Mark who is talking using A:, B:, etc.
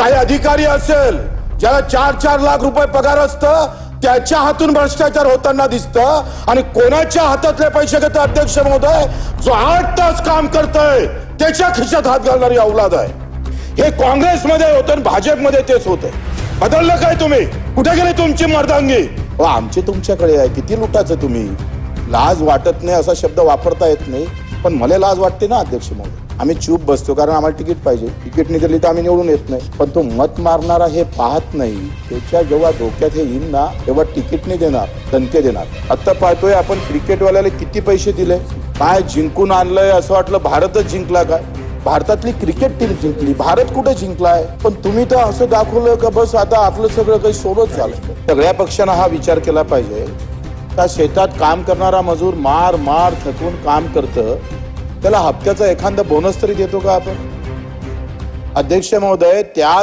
A: काही अधिकारी असेल ज्याला 4-4 लाख रुपये पगार असतं, त्याच्या हातून भ्रष्टाचार होताना दिसतं आणि कोणाच्या हातातले पैसे घेतो अध्यक्ष महोदय, जो 8 तास काम करतोय त्याच्या खिशात हात घालणारी औलाद आहे. हे काँग्रेसमध्ये होतं आणि भाजपमध्ये तेच होतंय. बदललं काय तुम्ही? कुठे गेले तुमची मर्दांगी? आमची तुमच्याकडे आहे. किती लुटाचं तुम्ही? लाज वाटत नाही असा शब्द वापरता येत नाही, पण मला लाज वाटते ना अध्यक्ष महोदय. आम्ही चूप बसतो कारण आम्हाला तिकीट पाहिजे. तिकीट निघाली तर आम्ही निवडून येत नाही, पण तो मत मारणारा हे पाहत नाही. त्याच्या जेव्हा डोक्यात हे येईल ना तेव्हा तिकीट नाही देणार, दणके देणार. आता पाहतोय आपण क्रिकेटवाल्याला किती पैसे दिले, काय जिंकून आणलंय. असं वाटलं भारतच जिंकला काय? भारतातली क्रिकेट टीम जिंकली, भारत कुठे जिंकलाय? पण तुम्ही तर असं दाखवलं का बस आता आपलं सगळं काही सोबत झालं. सगळ्या पक्षांना हा विचार केला पाहिजे का शेतात काम करणारा मजूर मार मार थकून काम करतं, त्याला हप्त्याचा एखादा बोनस तरी देतो का आपण? अध्यक्ष महोदय, त्या